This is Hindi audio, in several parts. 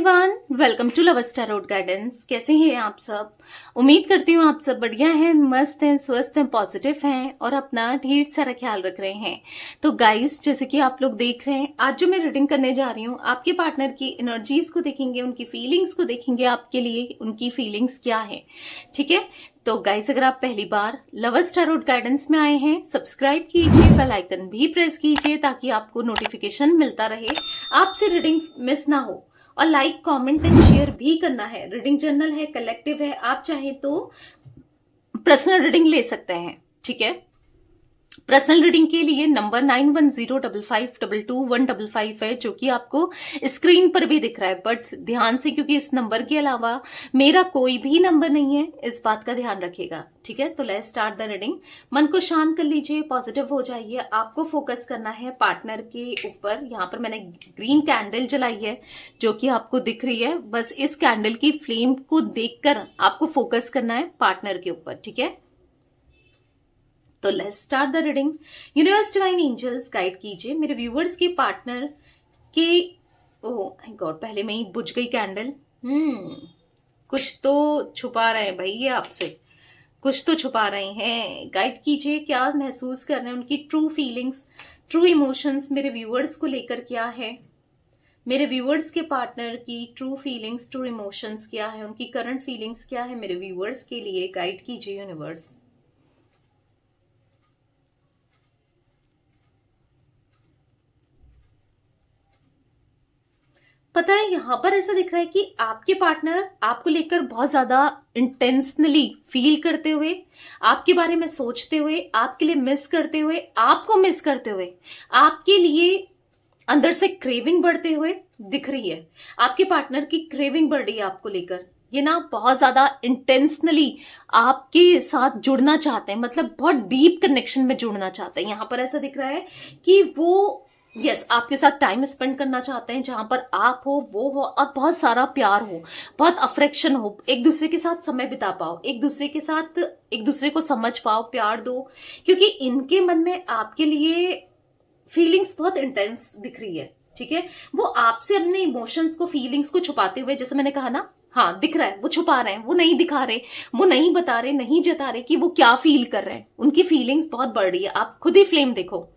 Everyone, welcome to love tarot guidance. कैसे हैं आप सब? उम्मीद करती हूँ आप सब बढ़िया हैं, मस्त हैं, स्वस्थ हैं, पॉजिटिव हैं और अपना ढेर सारा ख्याल रख रहे हैं। तो गाइस, जैसे कि आप लोग देख रहे हैं, आज जो मैं रीडिंग करने जा रही हूँ, आपके पार्टनर की एनर्जीज को देखेंगे, उनकी फीलिंग्स को देखेंगे, आपके लिए उनकी फीलिंग्स क्या है। ठीक है, तो गाइस, अगर आप पहली बार लवर्स टैरोट गाइडेंस में आए हैं, सब्सक्राइब कीजिए, बेल आइकन भी प्रेस कीजिए ताकि आपको नोटिफिकेशन मिलता रहे, आपसे रीडिंग मिस ना हो। और लाइक, कमेंट एंड शेयर भी करना है। रीडिंग जर्नल है, कलेक्टिव है, आप चाहें तो पर्सनल रीडिंग ले सकते हैं। ठीक है, पर्सनल रीडिंग के लिए नंबर 9105522155 है, जो कि आपको स्क्रीन पर भी दिख रहा है। बट ध्यान से, क्योंकि इस नंबर के अलावा मेरा कोई भी नंबर नहीं है, इस बात का ध्यान रखिएगा। ठीक है, तो लेट्स स्टार्ट द रीडिंग। मन को शांत कर लीजिए, पॉजिटिव हो जाइए। आपको फोकस करना है पार्टनर के ऊपर। यहाँ पर मैंने ग्रीन कैंडल जलाई है जो कि आपको दिख रही है। बस इस कैंडल की फ्लेम को देखकर आपको फोकस करना है पार्टनर के ऊपर। ठीक है, तो let's start the reading. Universe, divine angels guide कीजिए मेरे व्यूवर्स के पार्टनर के। ओह माय गॉड, पहले में ही बुझ गई कैंडल। कुछ तो छुपा रहे हैं भाई, ये आपसे कुछ तो छुपा रहे हैं। गाइड कीजिए, क्या महसूस कर रहे हैं, उनकी ट्रू फीलिंग्स, ट्रू इमोशंस मेरे व्यूवर्स को लेकर क्या है। मेरे व्यूवर्स के पार्टनर की ट्रू फीलिंग्स, ट्रू इमोशंस क्या है, उनकी करंट फीलिंग्स क्या है मेरे व्यूवर्स के लिए। गाइड कीजिए यूनिवर्स। पता है, यहां पर ऐसा दिख रहा है कि आपके पार्टनर आपको लेकर बहुत ज्यादा इंटेंशनली फील करते हुए, आपके बारे में सोचते हुए, आपके लिए मिस करते हुए, आपको मिस करते हुए, आपके लिए अंदर से क्रेविंग बढ़ते हुए दिख रही है। आपके पार्टनर की क्रेविंग बढ़ रही है आपको लेकर। ये ना बहुत ज्यादा इंटेंशनली आपके साथ जुड़ना चाहते हैं, मतलब बहुत डीप कनेक्शन में जुड़ना चाहते हैं। यहां पर ऐसा दिख रहा है कि वो आपके साथ टाइम स्पेंड करना चाहते हैं, जहां पर आप हो, वो हो और बहुत सारा प्यार हो, बहुत अफेक्शन हो, एक दूसरे के साथ समय बिता पाओ, एक दूसरे के साथ एक दूसरे को समझ पाओ, प्यार दो। क्योंकि इनके मन में आपके लिए फीलिंग्स बहुत इंटेंस दिख रही है। ठीक है, वो आपसे अपने इमोशंस को, फीलिंग्स को छुपाते हुए, जैसे मैंने कहा ना, हाँ दिख रहा है, वो छुपा रहे हैं, वो नहीं दिखा रहे, वो नहीं बता रहे, नहीं जता रहे कि वो क्या फील कर रहे हैं। उनकी फीलिंग्स बहुत बढ़ रही है। आप खुद ही फ्लेम देखो,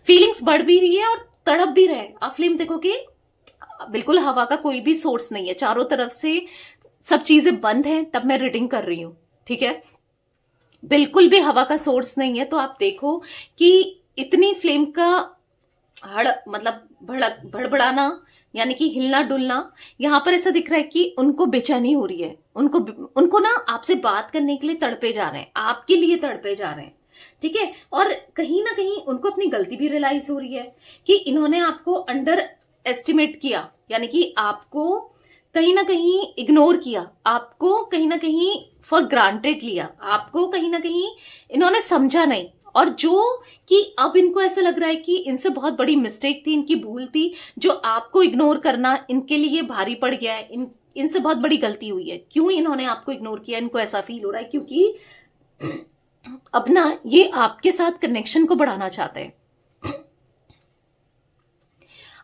फीलिंग्स बढ़ भी रही है और तड़प भी रहे। आप फ्लेम देखो कि बिल्कुल हवा का कोई भी सोर्स नहीं है, चारों तरफ से सब चीजें बंद हैं, तब मैं रीडिंग कर रही हूं। ठीक है, बिल्कुल भी हवा का सोर्स नहीं है। तो आप देखो कि इतनी फ्लेम का मतलब भड़बड़ाना, यानी कि हिलना डुलना। यहां पर ऐसा दिख रहा है कि उनको बेचैनी हो रही है, उनको ना आपसे बात करने के लिए तड़पे जा रहे हैं, आपके लिए तड़पे जा रहे हैं। ठीक है, और कहीं ना कहीं उनको अपनी गलती भी रियलाइज हो रही है कि इन्होंने आपको अंडर एस्टिमेट किया, यानी कि आपको कहीं ना कहीं इग्नोर किया, आपको कहीं ना कहीं फॉर ग्रांटेड लिया, आपको कहीं ना कहीं इन्होंने समझा नहीं। और जो कि अब इनको ऐसा लग रहा है कि इनसे बहुत बड़ी मिस्टेक थी, इनकी भूल थी, जो आपको इग्नोर करना इनके लिए भारी पड़ गया है। इनसे बहुत बड़ी गलती हुई है। क्यों इन्होंने आपको इग्नोर किया, इनको ऐसा फील हो रहा है क्योंकि अब ना ये आपके साथ कनेक्शन को बढ़ाना चाहते हैं।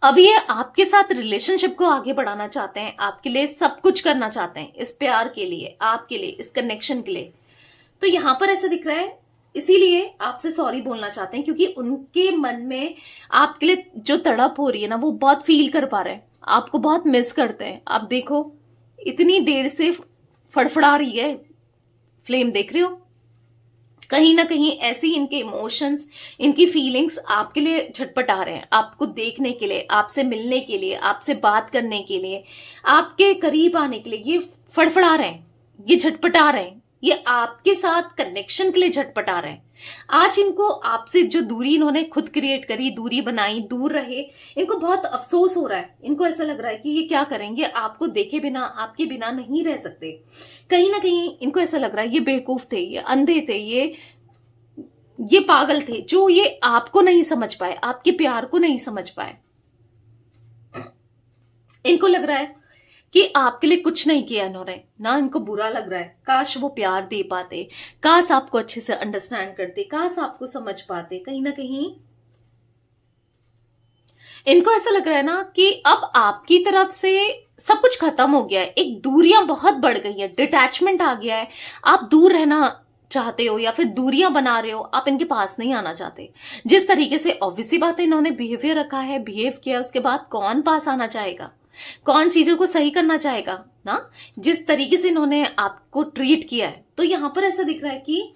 अब ये आपके साथ रिलेशनशिप को आगे बढ़ाना चाहते हैं, आपके लिए सब कुछ करना चाहते हैं, इस प्यार के लिए, आपके लिए, इस कनेक्शन के लिए। तो यहां पर ऐसा दिख रहा है, इसीलिए आपसे सॉरी बोलना चाहते हैं, क्योंकि उनके मन में आपके लिए जो तड़प हो रही है ना, वो बहुत फील कर पा रहे हैं, आपको बहुत मिस करते हैं। आप देखो, इतनी देर से फड़फड़ा रही है फ्लेम, देख रहे हो? कहीं ना कहीं ऐसी इनके इमोशंस, इनकी फीलिंग्स आपके लिए झटपटा रहे हैं, आपको देखने के लिए, आपसे मिलने के लिए, आपसे बात करने के लिए, आपके करीब आने के लिए ये फड़फड़ा रहे हैं, ये झटपटा रहे हैं, ये आपके साथ कनेक्शन के लिए झटपटा रहे हैं। आज इनको आपसे जो दूरी इन्होंने खुद क्रिएट करी, दूरी बनाई, दूर रहे, इनको बहुत अफसोस हो रहा है। इनको ऐसा लग रहा है कि ये क्या करेंगे, आपको देखे बिना, आपके बिना नहीं रह सकते। कहीं ना कहीं इनको ऐसा लग रहा है ये बेवकूफ थे, ये अंधे थे, ये पागल थे, जो ये आपको नहीं समझ पाए, आपके प्यार को नहीं समझ पाए। इनको लग रहा है कि आपके लिए कुछ नहीं किया इन्होंने ना, इनको बुरा लग रहा है। काश वो प्यार दे पाते, काश आपको अच्छे से अंडरस्टैंड करते, काश आपको समझ पाते। कहीं ना कहीं इनको ऐसा लग रहा है ना कि अब आपकी तरफ से सब कुछ खत्म हो गया है, एक दूरियां बहुत बढ़ गई है, डिटैचमेंट आ गया है, आप दूर रहना चाहते हो या फिर दूरियां बना रहे हो, आप इनके पास नहीं आना चाहते। जिस तरीके से ऑब्वियसली बात है इन्होंने बिहेवियर रखा है, बिहेव किया, उसके बाद कौन पास आना चाहेगा, कौन चीजों को सही करना चाहेगा ना। जिस तरीके से इन्होंने आपको ट्रीट किया है, तो यहां पर ऐसा दिख रहा है कि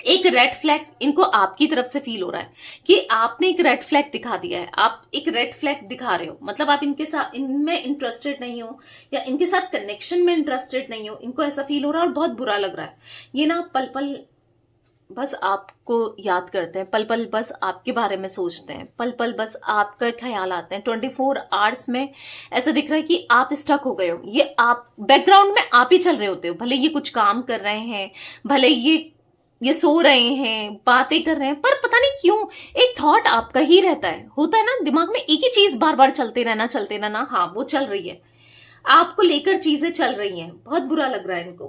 एक रेड फ्लैग इनको आपकी तरफ से फील हो रहा है कि आपने एक रेड फ्लैग दिखा दिया है, आप एक रेड फ्लैग दिखा रहे हो, मतलब आप इनके साथ, इनमें इंटरेस्टेड नहीं हो या इनके साथ कनेक्शन में इंटरेस्टेड नहीं हो। इनको ऐसा फील हो रहा है और बहुत बुरा लग रहा है। ये ना पल पल बस आपको याद करते हैं, पल पल बस आपके बारे में सोचते हैं, पल पल बस आपका ख्याल आते हैं। 24 आवर्स में ऐसा दिख रहा है कि आप स्टक हो गए हो, ये आप बैकग्राउंड में आप ही चल रहे होते हो, भले ये कुछ काम कर रहे हैं, भले ये सो रहे हैं, बातें कर रहे हैं, पर पता नहीं क्यों एक थॉट आपका ही रहता है। होता है ना, दिमाग में एक ही चीज बार बार चलते रहना, हाँ वो चल रही है, आपको लेकर चीजें चल रही हैं। बहुत बुरा लग रहा है इनको।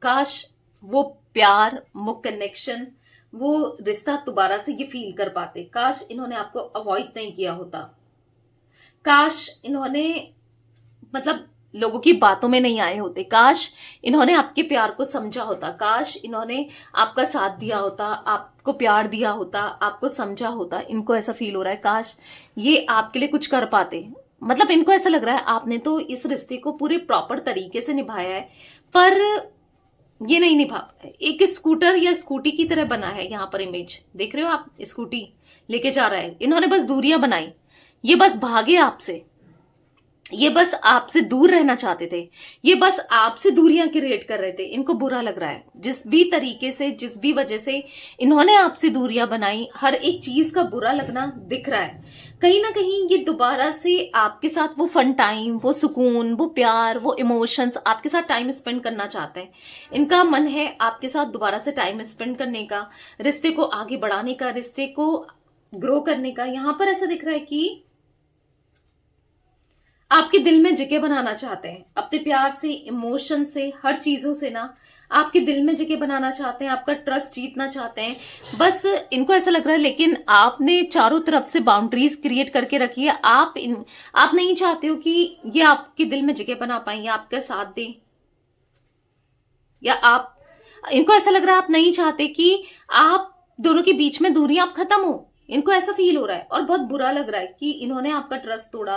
काश वो प्यार, वो कनेक्शन, वो रिश्ता दोबारा से ये फील कर पाते। काश इन्होंने आपको अवॉइड नहीं किया होता, काश इन्होंने मतलब लोगों की बातों में नहीं आए होते, काश इन्होंने आपके प्यार को समझा होता, काश इन्होंने आपका साथ दिया होता, आपको प्यार दिया होता, आपको समझा होता। इनको ऐसा फील हो रहा है काश ये आपके लिए कुछ कर पाते। मतलब इनको ऐसा लग रहा है आपने तो इस रिश्ते को पूरे प्रॉपर तरीके से निभाया है, पर ये नहीं निभा पाए। एक स्कूटर या स्कूटी की तरह बना है, यहाँ पर इमेज देख रहे हो आप, स्कूटी लेके जा रहा है, इन्होंने बस दूरियां बनाई, ये बस भागे आपसे, ये बस आपसे दूर रहना चाहते थे, ये बस आपसे दूरियां क्रिएट कर रहे थे। इनको बुरा लग रहा है जिस भी तरीके से, जिस भी वजह से इन्होंने आपसे दूरियां बनाई, हर एक चीज का बुरा लगना दिख रहा है। कहीं ना कहीं ये दोबारा से आपके साथ वो फन टाइम, वो सुकून, वो प्यार, वो इमोशंस, आपके साथ टाइम स्पेंड करना चाहते हैं। इनका मन है आपके साथ दोबारा से टाइम स्पेंड करने का, रिश्ते को आगे बढ़ाने का, रिश्ते को ग्रो करने का। यहां पर ऐसा दिख रहा है कि आपके दिल में जगह बनाना चाहते हैं, अपने प्यार से, इमोशन से, हर चीजों से ना आपके दिल में जगह बनाना चाहते हैं, आपका ट्रस्ट जीतना चाहते हैं। बस इनको ऐसा लग रहा है, लेकिन आपने चारों तरफ से बाउंड्रीज क्रिएट करके रखी है। आप नहीं चाहते हो कि ये आपके दिल में जगह बना पाए या आपका साथ दें, या आप, इनको ऐसा लग रहा है आप नहीं चाहते कि आप दोनों के बीच में दूरियां आप खत्म हो। इनको ऐसा फील हो रहा है और बहुत बुरा लग रहा है कि इन्होंने आपका ट्रस्ट तोड़ा,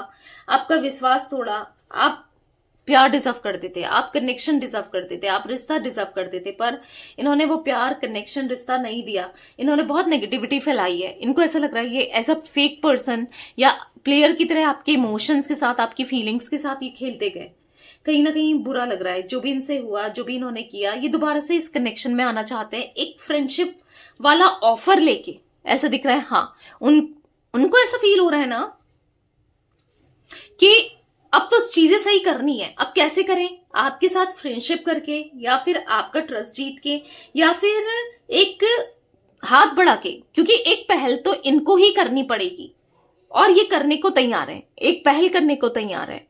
आपका विश्वास तोड़ा। आप प्यार डिजर्व करते थे, आप कनेक्शन डिजर्व करते थे, आप रिश्ता डिजर्व करते थे, पर इन्होंने वो प्यार, कनेक्शन, रिश्ता नहीं दिया। इन्होंने बहुत नेगेटिविटी फैलाई है। इनको ऐसा लग रहा है ये एज अ फेक पर्सन या प्लेयर की तरह आपके इमोशंस के साथ, आपकी फीलिंग्स के साथ ये खेलते गए। कहीं ना कहीं बुरा लग रहा है जो भी इनसे हुआ, जो भी इन्होंने किया। ये दोबारा से इस कनेक्शन में आना चाहते हैं, एक फ्रेंडशिप वाला ऑफर लेके, ऐसा दिख रहा है। हाँ, उनको ऐसा फील हो रहा है ना कि अब तो चीजें सही करनी है। अब कैसे करें? आपके साथ फ्रेंडशिप करके, या फिर आपका ट्रस्ट जीत के, या फिर एक हाथ बढ़ा के, क्योंकि एक पहल तो इनको ही करनी पड़ेगी और ये करने को तैयार है, एक पहल करने को तैयार है।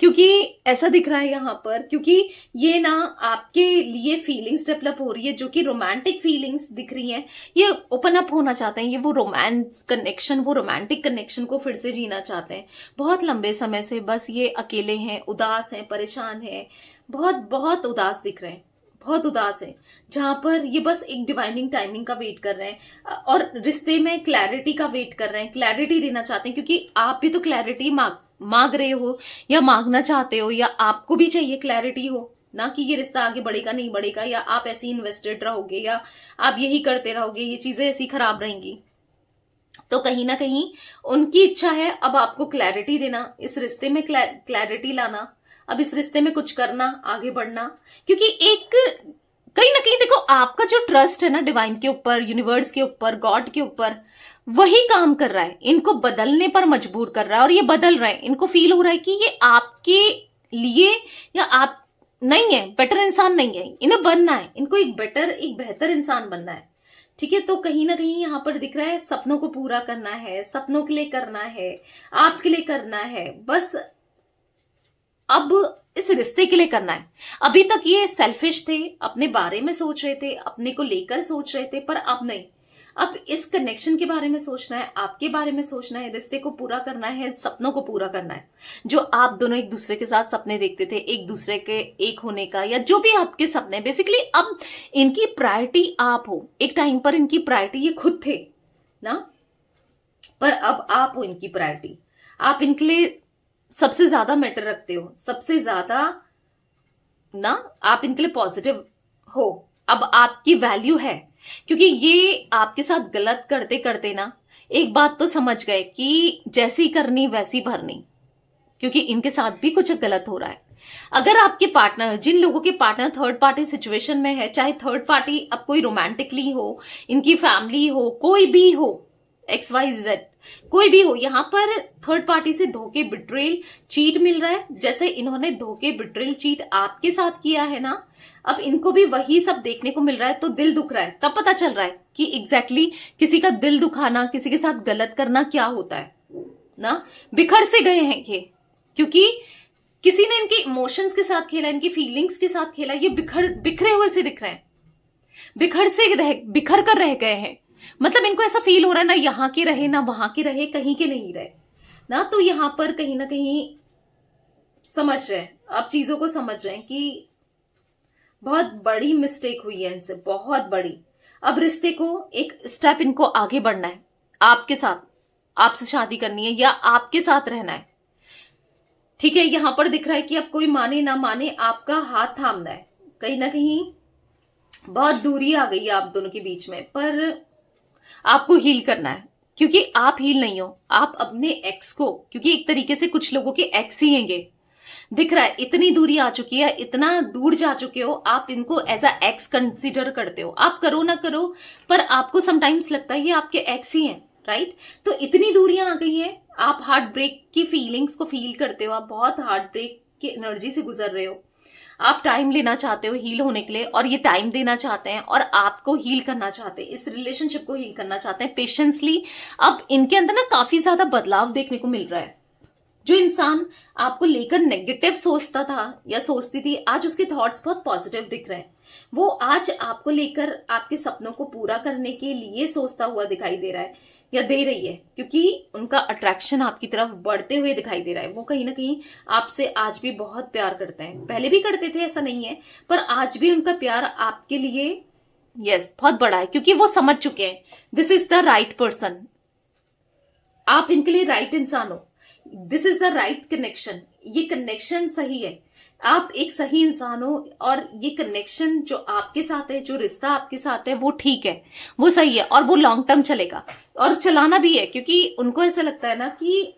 क्योंकि ऐसा दिख रहा है यहाँ पर, क्योंकि ये ना आपके लिए फीलिंग्स डेवलप हो रही है, जो कि रोमांटिक फीलिंग्स दिख रही हैं। ये ओपन अप होना चाहते हैं, ये वो रोमांस कनेक्शन, वो रोमांटिक कनेक्शन को फिर से जीना चाहते हैं। बहुत लंबे समय से बस ये अकेले हैं, उदास हैं, परेशान हैं, बहुत बहुत उदास दिख रहे हैं, बहुत उदास है। जहां पर ये बस एक डिवाइनिंग टाइमिंग का वेट कर रहे हैं और रिश्ते में क्लैरिटी का वेट कर रहे हैं, क्लैरिटी देना चाहते हैं। क्योंकि आप भी तो क्लैरिटी मांग रहे हो या मांगना चाहते हो, या आपको भी चाहिए क्लैरिटी हो ना कि ये रिश्ता आगे बढ़ेगा नहीं बढ़ेगा, या आप ऐसे ही इन्वेस्टेड रहोगे, या आप यही करते रहोगे, ये चीजें ऐसी खराब रहेंगी। तो कहीं ना कहीं उनकी इच्छा है अब आपको क्लैरिटी देना, इस रिश्ते में क्लैरिटी लाना, अब इस रिश्ते में कुछ करना, आगे बढ़ना। क्योंकि एक कहीं ना कहीं देखो, आपका जो ट्रस्ट है ना डिवाइन के ऊपर, यूनिवर्स के ऊपर, गॉड के ऊपर, वही काम कर रहा है, इनको बदलने पर मजबूर कर रहा है। और ये बदल रहे हैं, इनको फील हो रहा है कि ये आपके लिए, या आप नहीं है, बेटर इंसान नहीं है, इन्हें बनना है, इनको एक बेहतर इंसान बनना है। ठीक है, तो कहीं ना कहीं यहां पर दिख रहा है सपनों को पूरा करना है, सपनों के लिए करना है, आपके लिए करना है, बस अब इस रिश्ते के लिए करना है। अभी तक ये सेल्फिश थे, अपने बारे में सोच रहे थे, अपने को लेकर सोच रहे थे, पर अब नहीं, अब इस कनेक्शन के बारे में सोचना है, आपके बारे में सोचना है, रिश्ते को पूरा करना है, सपनों को पूरा करना है। जो आप दोनों एक दूसरे के साथ सपने देखते थे, एक दूसरे के एक होने का, या जो भी आपके सपने, बेसिकली अब इनकी प्रायोरिटी आप हो। एक टाइम पर इनकी प्रायोरिटी ये खुद थे ना, पर अब आप हो इनकी प्रायोरिटी। आप इनके लिए सबसे ज्यादा मैटर रखते हो, सबसे ज्यादा ना आप इनके लिए पॉजिटिव हो। अब आपकी वैल्यू है, क्योंकि ये आपके साथ गलत करते करते ना एक बात तो समझ गए कि जैसी करनी वैसी भरनी, क्योंकि इनके साथ भी कुछ गलत हो रहा है। अगर आपके पार्टनर, जिन लोगों के पार्टनर थर्ड पार्टी सिचुएशन में है, चाहे थर्ड पार्टी अब कोई रोमांटिकली हो, इनकी फैमिली हो, कोई भी हो, XYZ कोई भी हो, यहां पर थर्ड पार्टी से धोखे, बिट्रेल, चीट मिल रहा है। जैसे इन्होंने धोखे, बिट्रेल, चीट आपके साथ किया है ना, अब इनको भी वही सब देखने को मिल रहा है, तो दिल दुख रहा है। तब पता चल रहा है कि एग्जैक्टली किसी का दिल दुखाना, किसी के साथ गलत करना क्या होता है ना। बिखर से गए हैं ये, क्योंकि किसी ने इनके इमोशंस के साथ खेला, इनकी फीलिंग्स के साथ खेला। ये बिखरे हुए से दिख रहे हैं, बिखर कर रह गए हैं। मतलब इनको ऐसा फील हो रहा है ना यहाँ के रहे ना वहां के रहे, कहीं के नहीं रहे ना। तो यहां पर कहीं ना कहीं समझ रहे हैं आप, चीजों को समझ रहे हैं कि बहुत बड़ी मिस्टेक हुई है इनसे, बहुत बड़ी। अब रिश्ते को एक स्टेप इनको आगे बढ़ना है, आपके साथ, आपसे शादी करनी है या आपके साथ रहना है, ठीक है। यहां पर दिख रहा है कि अब कोई माने ना माने आपका हाथ थामना है। कहीं ना कहीं बहुत दूरी आ गई है आप दोनों के बीच में, पर आपको हील करना है, क्योंकि आप हील नहीं हो। आप अपने एक्स को, क्योंकि एक तरीके से कुछ लोगों के एक्स ही हैंगे, दिख रहा है इतनी दूरी आ चुकी है, इतना दूर जा चुके हो, आप इनको एज अ एक्स कंसिडर करते हो। आप करो ना करो, पर आपको समटाइम्स लगता है ये आपके एक्स ही हैं, राइट। तो इतनी दूरियां आ गई हैं, आप हार्ट ब्रेक की फीलिंग्स को फील करते हो, आप बहुत हार्ट ब्रेक की एनर्जी से गुजर रहे हो। आप टाइम लेना चाहते हो हील होने के लिए, और ये टाइम देना चाहते हैं और आपको हील करना चाहते हैं, इस रिलेशनशिप को हील करना चाहते हैं पेशेंसली। अब इनके अंदर ना काफी ज्यादा बदलाव देखने को मिल रहा है। जो इंसान आपको लेकर नेगेटिव सोचता था या सोचती थी, आज उसके थॉट्स बहुत पॉजिटिव दिख रहे हैं। वो आज आपको लेकर आपके सपनों को पूरा करने के लिए सोचता हुआ दिखाई दे रहा है या दे रही है, क्योंकि उनका अट्रैक्शन आपकी तरफ बढ़ते हुए दिखाई दे रहा है। वो कहीं ना कहीं आपसे आज भी बहुत प्यार करते हैं, पहले भी करते थे ऐसा नहीं है, पर आज भी उनका प्यार आपके लिए बहुत बड़ा है, क्योंकि वो समझ चुके हैं this is the right person, आप इनके लिए राइट इंसान हो, this is the right connection, ये कनेक्शन सही है, आप एक सही इंसान हो, और ये कनेक्शन जो आपके साथ है, जो रिश्ता आपके साथ है, वो ठीक है, वो सही है, और वो लॉन्ग टर्म चलेगा और चलाना भी है। क्योंकि उनको ऐसा लगता है ना कि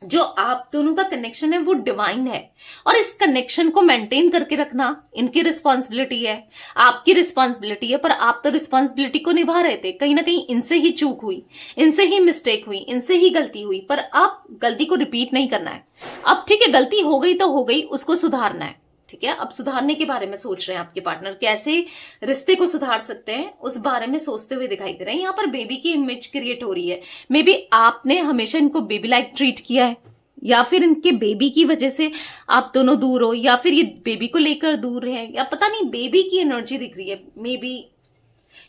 जो आप दोनों का कनेक्शन है वो डिवाइन है, और इस कनेक्शन को मेंटेन करके रखना इनकी रिस्पॉन्सिबिलिटी है, आपकी रिस्पॉन्सिबिलिटी है। पर आप तो रिस्पॉन्सिबिलिटी को निभा रहे थे, कहीं ना कहीं इनसे ही चूक हुई, इनसे ही मिस्टेक हुई, इनसे ही गलती हुई, पर अब गलती को रिपीट नहीं करना है। अब ठीक है, गलती हो गई तो हो गई, उसको सुधारना है, ठीक है। अब सुधारने के बारे में सोच रहे हैं आपके पार्टनर, कैसे रिश्ते को सुधार सकते हैं उस बारे में सोचते हुए दिखाई दे रहे हैं। यहाँ पर बेबी की इमेज क्रिएट हो रही है, मे बी आपने हमेशा इनको बेबी लाइक ट्रीट किया है, या फिर इनके बेबी की वजह से आप दोनों दूर हो, या फिर ये बेबी को लेकर दूर है, या पता नहीं बेबी की एनर्जी दिख रही है। मे बी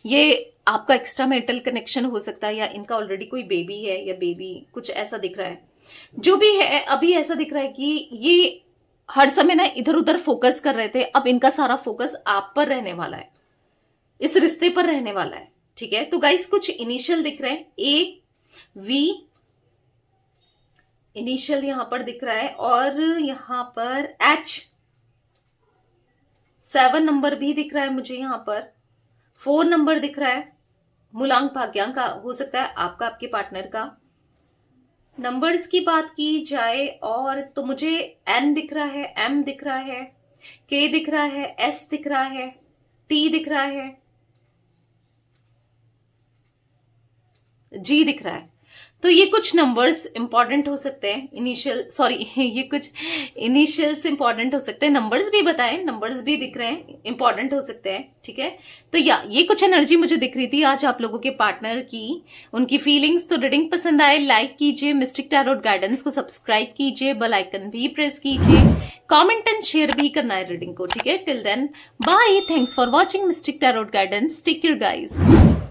ये आपका एक्स्ट्रा मेंटल कनेक्शन हो सकता है, या इनका ऑलरेडी कोई बेबी है, या बेबी कुछ ऐसा दिख रहा है। जो भी है, अभी ऐसा दिख रहा है कि ये हर समय ना इधर उधर फोकस कर रहे थे, अब इनका सारा फोकस आप पर रहने वाला है, इस रिश्ते पर रहने वाला है, ठीक है। तो गाइस कुछ इनिशियल दिख रहे हैं, AV इनिशियल यहां पर दिख रहा है, और यहां पर H7 नंबर भी दिख रहा है मुझे, यहां पर 4 नंबर दिख रहा है, मूलांक भाग्यांक का हो सकता है आपका, आपके पार्टनर का। नंबर्स की बात की जाए और तो मुझे N दिख रहा है, M दिख रहा है, K दिख रहा है, S दिख रहा है, T दिख रहा है, G दिख रहा है। तो ये कुछ नंबर्स इंपॉर्टेंट हो सकते हैं, ये कुछ इनिशियल्स इंपॉर्टेंट हो सकते हैं। नंबर्स भी बताएं, नंबर्स भी दिख रहे हैं, इंपॉर्टेंट हो सकते हैं, ठीक है। तो ये कुछ एनर्जी मुझे दिख रही थी आज आप लोगों के पार्टनर की, उनकी फीलिंग्स। तो रीडिंग पसंद आए लाइक कीजिए, मिस्टिक टैरोट गाइडेंस को सब्सक्राइब कीजिए, बेल आइकन भी प्रेस कीजिए, कॉमेंट एंड शेयर भी करना है रीडिंग को, ठीक है। Till then bye, thanks for watching mystic tarot guidance, take care guys.